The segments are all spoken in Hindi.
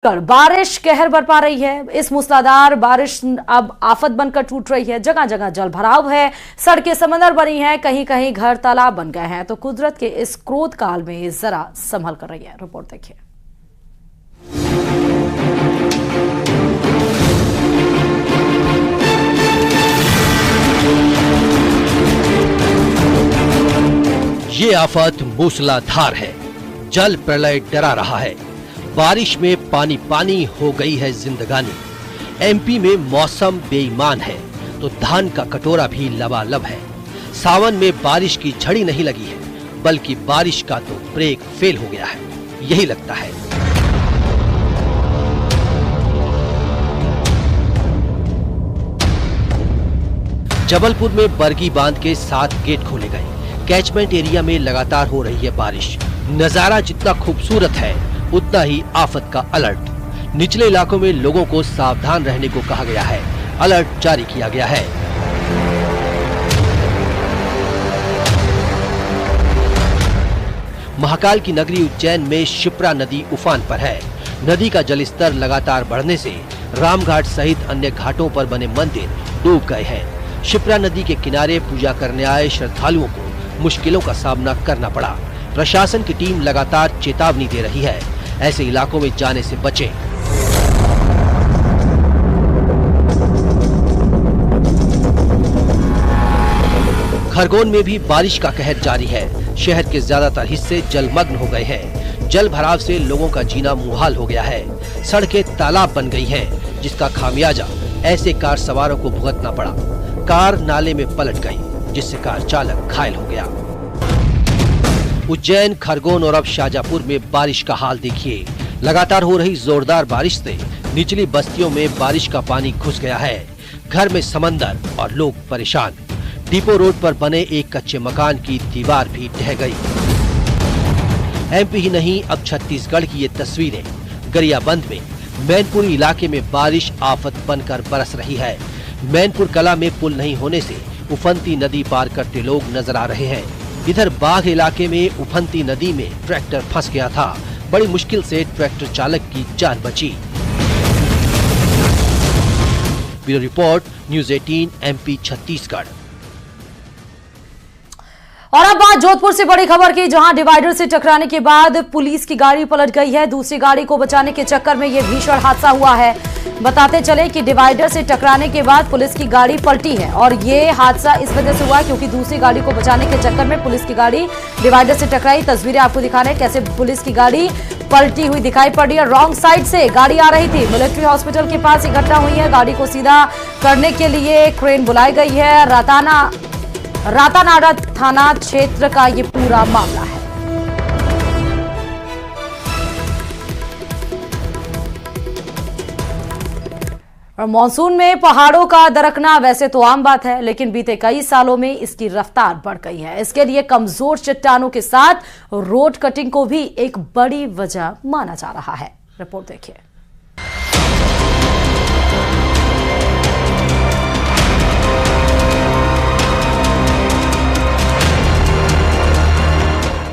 बारिश कहर बरपा रही है। इस मूसलाधार बारिश अब आफत बनकर टूट रही है। जगह जगह जल भराव है, सड़कें समंदर बनी हैं, कहीं कहीं घर तालाब बन गए हैं। तो कुदरत के इस क्रोध काल में जरा संभल कर रही है। रिपोर्ट देखिए। ये आफत मूसलाधार है। जल प्रलय डरा रहा है। बारिश में पानी पानी हो गई है जिंदगानी। एमपी में मौसम बेईमान है तो धान का कटोरा भी लबालब है। सावन में बारिश की झड़ी नहीं लगी है, बल्कि बारिश का तो ब्रेक फेल हो गया है, यही लगता है। जबलपुर में बरगी बांध के 7 गेट खोले गए। कैचमेंट एरिया में लगातार हो रही है बारिश। नजारा जितना खूबसूरत है उतना ही आफत का अलर्ट। निचले इलाकों में लोगों को सावधान रहने को कहा गया है। अलर्ट जारी किया गया है। महाकाल की नगरी उज्जैन में शिप्रा नदी उफान पर है। नदी का जलस्तर लगातार बढ़ने से रामघाट सहित अन्य घाटों पर बने मंदिर डूब गए हैं। शिप्रा नदी के किनारे पूजा करने आए श्रद्धालुओं को मुश्किलों का सामना करना पड़ा। प्रशासन की टीम लगातार चेतावनी दे रही है, ऐसे इलाकों में जाने से बचें। खरगोन में भी बारिश का कहर जारी है। शहर के ज्यादातर हिस्से जलमग्न हो गए हैं। जल भराव से लोगों का जीना मुहाल हो गया है। सड़कें तालाब बन गई हैं, जिसका खामियाजा ऐसे कार सवारों को भुगतना पड़ा। कार नाले में पलट गई, जिससे कार चालक घायल हो गया। उज्जैन, खरगोन और अब शाजापुर में बारिश का हाल देखिए। लगातार हो रही जोरदार बारिश से निचली बस्तियों में बारिश का पानी घुस गया है। घर में समंदर और लोग परेशान। डिपो रोड पर बने एक कच्चे मकान की दीवार भी ढह गई। एमपी ही नहीं, अब छत्तीसगढ़ की ये तस्वीरें। गरियाबंद में मैनपुर इलाके में बारिश आफत बनकर बरस रही है। मैनपुर कला में पुल नहीं होने से उफनती नदी पार करते लोग नजर आ रहे हैं। इधर बाघ इलाके में उफनती नदी में ट्रैक्टर फंस गया था। बड़ी मुश्किल से ट्रैक्टर चालक की जान बची। Bureau report, news 18 MP Chhattisgarh. और अब बात जोधपुर से बड़ी खबर की, जहां डिवाइडर से टकराने के बाद पुलिस की गाड़ी पलट गई है। दूसरी गाड़ी को बचाने के चक्कर में यह भीषण हादसा हुआ है। बताते चले कि डिवाइडर से टकराने के बाद पुलिस की गाड़ी पलटी है और ये हादसा इस वजह से हुआ क्योंकि दूसरी गाड़ी को बचाने के चक्कर में पुलिस की गाड़ी डिवाइडर से टकराई। तस्वीरें आपको दिखा रहे हैं कैसे पुलिस की गाड़ी पलटी हुई दिखाई पड़ रही है। रॉन्ग साइड से गाड़ी आ रही थी। मिलिट्री हॉस्पिटल के पास ये घटना हुई है। गाड़ी को सीधा करने के लिए क्रेन बुलाई गई है। रातानाडा थाना क्षेत्र का ये पूरा मामला है। और मानसून में पहाड़ों का दरकना वैसे तो आम बात है, लेकिन बीते कई सालों में इसकी रफ्तार बढ़ गई है। इसके लिए कमजोर चट्टानों के साथ रोड कटिंग को भी एक बड़ी वजह माना जा रहा है। रिपोर्ट देखिए।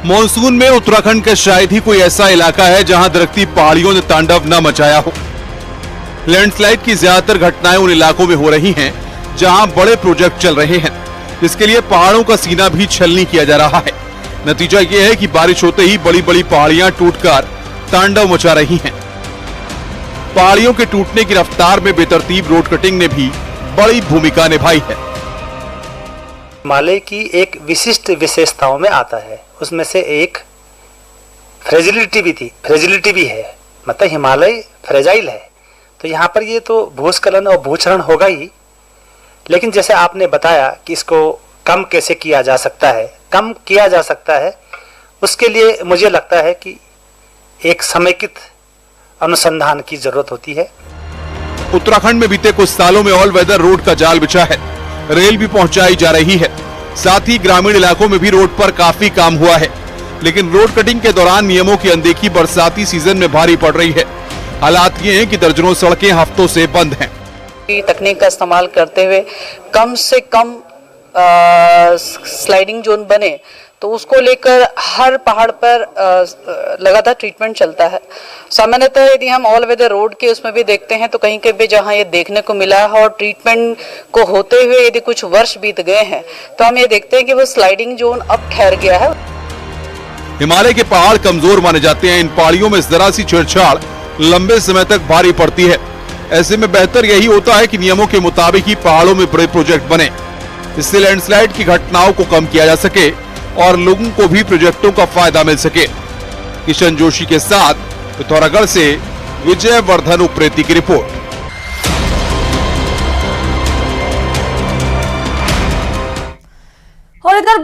मॉनसून में उत्तराखंड का शायद ही कोई ऐसा इलाका है जहां दरकती पहाड़ियों ने तांडव न मचाया हो। लैंडस्लाइड की ज्यादातर घटनाएं उन इलाकों में हो रही हैं जहां बड़े प्रोजेक्ट चल रहे हैं, जिसके लिए पहाड़ों का सीना भी छलनी किया जा रहा है। नतीजा ये है कि बारिश होते ही बड़ी बड़ी पहाड़ियां टूटकर तांडव मचा रही हैं। पहाड़ियों के टूटने की रफ्तार में बेतरतीब रोड कटिंग ने भी बड़ी भूमिका निभाई है। हिमालय की एक विशिष्ट विशेषताओं में आता है, उसमें से एक फ्रेजिलिटी भी है। मतलब हिमालय फ्रेजाइल है, तो यहाँ पर ये तो भूस्खलन और भूचरण होगा ही, लेकिन जैसे आपने बताया कि इसको कम कैसे किया जा सकता है, कम किया जा सकता है, उसके लिए मुझे लगता है कि एक समेकित अनुसंधान की जरूरत होती है। उत्तराखंड में बीते कुछ सालों में ऑल वेदर रोड का जाल बिछा है। रेल भी पहुंचाई जा रही है। साथ ही ग्रामीण इलाकों में भी रोड पर काफी काम हुआ है, लेकिन रोड कटिंग के दौरान नियमों की अनदेखी बरसाती सीजन में भारी पड़ रही है। हालात ये हैं कि दर्जनों सड़कें हफ्तों से बंद हैं। तकनीक का इस्तेमाल करते हुए कम से कम स्लाइडिंग जोन बने तो उसको लेकर हर पहाड़ पर लगातार ट्रीटमेंट चलता है। सामान्यतः यदि हम ऑल वेदर रोड के उसमें भी देखते हैं तो कहीं कहीं भी जहां ये देखने को मिला है और ट्रीटमेंट को होते हुए यदि कुछ वर्ष बीत गए हैं तो हम ये देखते हैं कि वो स्लाइडिंग जोन अब ठहर गया है। हिमालय के पहाड़ कमजोर माने जाते हैं। इन पहाड़ियों में जरा सी छेड़छाड़ लंबे समय तक भारी पड़ती है। ऐसे में बेहतर यही होता है कि नियमों के मुताबिक ही पहाड़ों में बड़े प्रोजेक्ट बने। इससे लैंडस्लाइड की घटनाओं को कम किया जा सके और लोगों को भी प्रोजेक्टों का फायदा मिल सके। किशन जोशी के साथ पिथौरागढ़ से विजय वर्धन उप्रेती की रिपोर्ट। और इधर